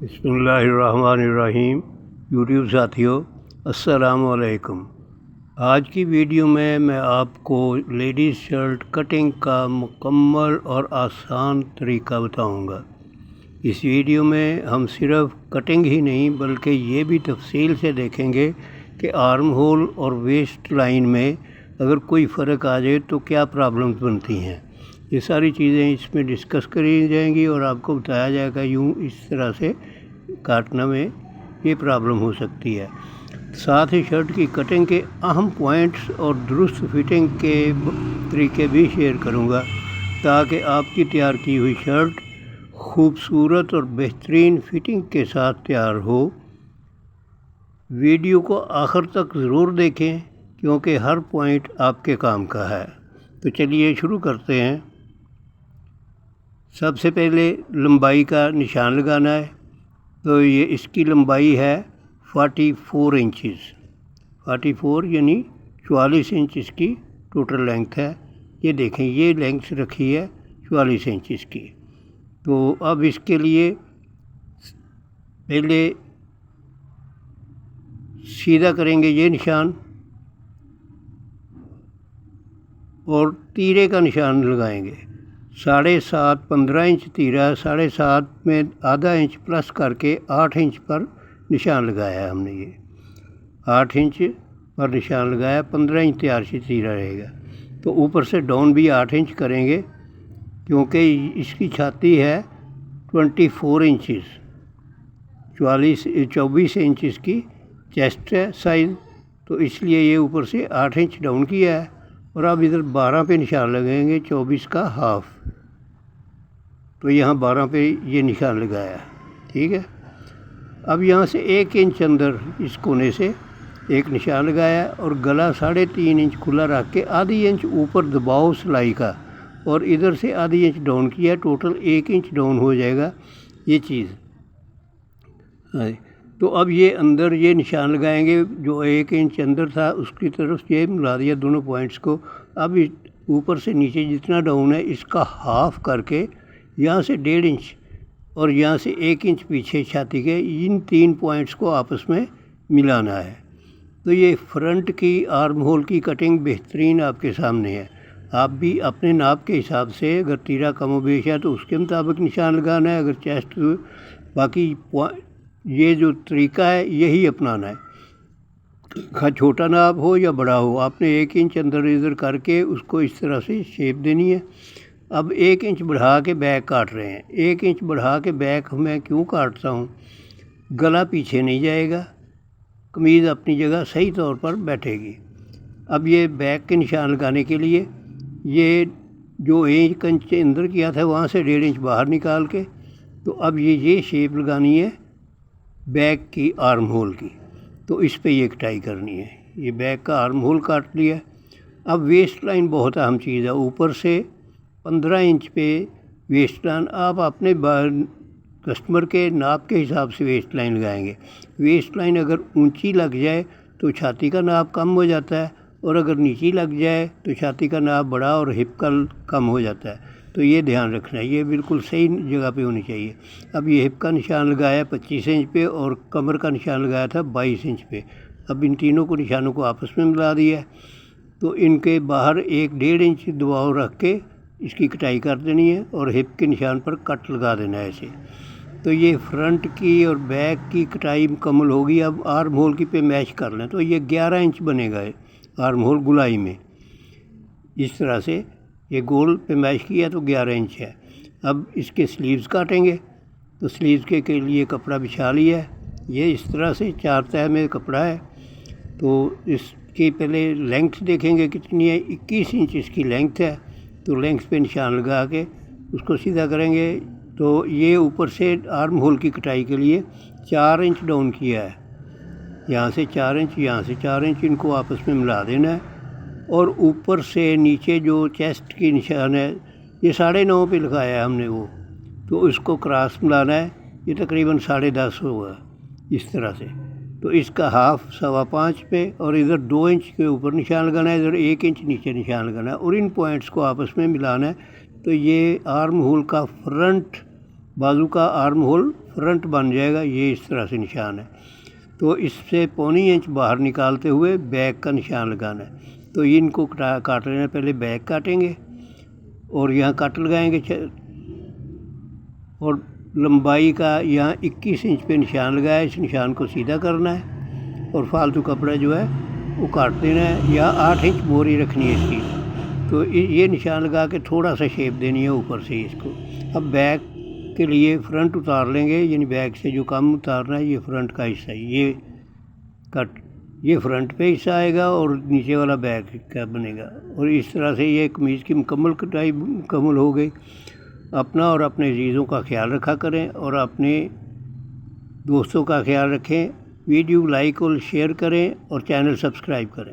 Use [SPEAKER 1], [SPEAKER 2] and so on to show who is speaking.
[SPEAKER 1] बिस्मिल्लाहिर्रहमानिर्रहीम। यूट्यूब साथियों, अस्सलामुअलैकुम। आज की वीडियो में मैं आपको लेडीज़ शर्ट कटिंग का मुकम्मल और आसान तरीका बताऊंगा। इस वीडियो में हम सिर्फ कटिंग ही नहीं बल्कि ये भी तफसील से देखेंगे कि आर्म होल और वेस्ट लाइन में अगर कोई फ़र्क आ जाए तो क्या प्रॉब्लम्स बनती हैं। ये सारी चीज़ें इसमें डिस्कस करी जाएंगी और आपको बताया जाएगा यूँ इस तरह से काटना में ये प्रॉब्लम हो सकती है। साथ ही शर्ट की कटिंग के अहम पॉइंट्स और दुरुस्त फिटिंग के तरीके भी शेयर करूँगा ताकि आपकी तैयार की हुई शर्ट खूबसूरत और बेहतरीन फिटिंग के साथ तैयार हो। वीडियो को आखिर तक ज़रूर देखें क्योंकि हर पॉइंट आपके काम का है। तो चलिए शुरू करते हैं। सबसे पहले लंबाई का निशान लगाना है। तो ये इसकी लंबाई है 44 इंचज़। 44 यानी 44 इंच इसकी टोटल लेंथ है। ये देखें, ये लेंथ रखी है 44 इंच इसकी। तो अब इसके लिए पहले सीधा करेंगे ये निशान और तीरे का निशान लगाएंगे। 7.5 15 इंच तीरा, 7.5 में आधा इंच प्लस करके 8 इंच पर निशान लगाया है हमने। ये 8 इंच पर निशान लगाया, 15 इंच तैयार से तीरा रहेगा। तो ऊपर से डाउन भी 8 इंच करेंगे क्योंकि इसकी छाती है 24 इंचज़, 24 इंच इसकी चेस्ट है साइज़। तो इसलिए ये ऊपर से 8 इंच डाउन किया है और अब इधर 12 पे निशान लगाएंगे, 24 का हाफ। तो यहाँ 12 पे ये निशान लगाया, ठीक है। अब यहाँ से 1 इंच अंदर इस कोने से एक निशान लगाया और गला 3.5 इंच खुला रख के आधी इंच ऊपर दबाव सिलाई का और इधर से आधी इंच डाउन किया। टोटल 1 इंच डाउन हो जाएगा ये चीज़। तो अब ये अंदर ये निशान लगाएंगे जो 1 इंच अंदर था उसकी तरफ ये मिला दिया दोनों पॉइंट्स को। अब ऊपर से नीचे जितना डाउन है इसका हाफ करके यहाँ से 1.5 इंच और यहाँ से 1 इंच पीछे छाती के इन 3 पॉइंट्स को आपस में मिलाना है। तो ये फ्रंट की आर्म होल की कटिंग बेहतरीन आपके सामने है। आप भी अपने नाप के हिसाब से अगर तीरा कम बेश है तो उसके मुताबिक निशान लगाना है। अगर चेस्ट बाकी ये जो तरीका है यही अपनाना है। छोटा नाप हो या बड़ा हो, आपने 1 इंच अंदर इधर करके उसको इस तरह से शेप देनी है। अब 1 इंच बढ़ा के बैक काट रहे हैं। 1 इंच बढ़ा के बैक मैं क्यों काटता हूँ, गला पीछे नहीं जाएगा, कमीज़ अपनी जगह सही तौर पर बैठेगी। अब ये बैक के निशान लगाने के लिए ये जो 1 इंच अंदर किया था वहाँ से 1.5 इंच बाहर निकाल के, तो अब ये शेप लगानी है बैक की आर्म होल की। तो इस पे ये कटाई करनी है। ये बैक का आर्म होल काट लिया। अब वेस्ट लाइन बहुत अहम चीज़ है। ऊपर से 15 इंच पे वेस्ट लाइन आप अपने कस्टमर के नाप के हिसाब से वेस्ट लाइन लगाएंगे। वेस्ट लाइन अगर ऊंची लग जाए तो छाती का नाप कम हो जाता है और अगर नीची लग जाए तो छाती का नाप बड़ा और हिप का कम हो जाता है। तो ये ध्यान रखना है, ये बिल्कुल सही जगह पे होनी चाहिए। अब ये हिप का निशान लगाया 25 इंच पे और कमर का निशान लगाया था 22 इंच पे। अब इन तीनों को निशानों को आपस में मिला दिया है। तो इनके बाहर 1-1.5 इंच दबाव रख के इसकी कटाई कर देनी है और हिप के निशान पर कट लगा देना है ऐसे। तो ये फ्रंट की और बैक की कटाई मुकम्मल होगी। अब आर्म होल की पे मैच कर लें तो ये 11 इंच बनेगा आर्म होल गुलाई में। इस तरह से ये गोल पे मैच किया तो 11 इंच है। अब इसके स्लीव्स काटेंगे। तो स्लीव्स के लिए कपड़ा बिछा लिया है। ये इस तरह से 4 तह में कपड़ा है। तो इसकी पहले लेंथ देखेंगे कितनी है। 21 इंच इसकी लेंथ है। तो लेंथ पे निशान लगा के उसको सीधा करेंगे। तो ये ऊपर से आर्म होल की कटाई के लिए 4 इंच डाउन किया है। यहाँ से 4 इंच, यहाँ से 4 इंच, इनको आपस में मिला देना है। और ऊपर से नीचे जो चेस्ट की निशान है ये 9.5 पे लगाया है हमने वो, तो इसको क्रॉस मिलाना है। ये तकरीबन 10.5 होगा इस तरह से। तो इसका हाफ 5.25 पे और इधर 2 इंच के ऊपर निशान लगाना है, इधर 1 इंच नीचे निशान लगाना है और इन पॉइंट्स को आपस में मिलाना है। तो ये आर्म होल का फ्रंट बाजू का आर्म होल फ्रंट बन जाएगा। ये इस तरह से निशान है। तो इससे 1.25 इंच बाहर निकालते हुए बैक का निशान लगाना है। तो इनको काट लेना, पहले बैक काटेंगे और यहाँ कट लगाएंगे और लंबाई का यहाँ 21 इंच पे निशान लगाया। इस निशान को सीधा करना है और फालतू कपड़ा जो है वो काट देना है, या 8 इंच मोरी रखनी है इसकी। तो ये निशान लगा के थोड़ा सा शेप देनी है ऊपर से इसको। अब बैक के लिए फ्रंट उतार लेंगे, यानी बैक से जो कम उतारना है ये फ्रंट का हिस्सा है, ये कट ये फ्रंट पे हिस्सा आएगा और नीचे वाला बैक का बनेगा। और इस तरह से ये कमीज़ की मुकम्मल कटाई मुकम्मल हो गई। अपना और अपने अजीज़ों का ख्याल रखा करें और अपने दोस्तों का ख्याल रखें। वीडियो लाइक और शेयर करें और चैनल सब्सक्राइब करें।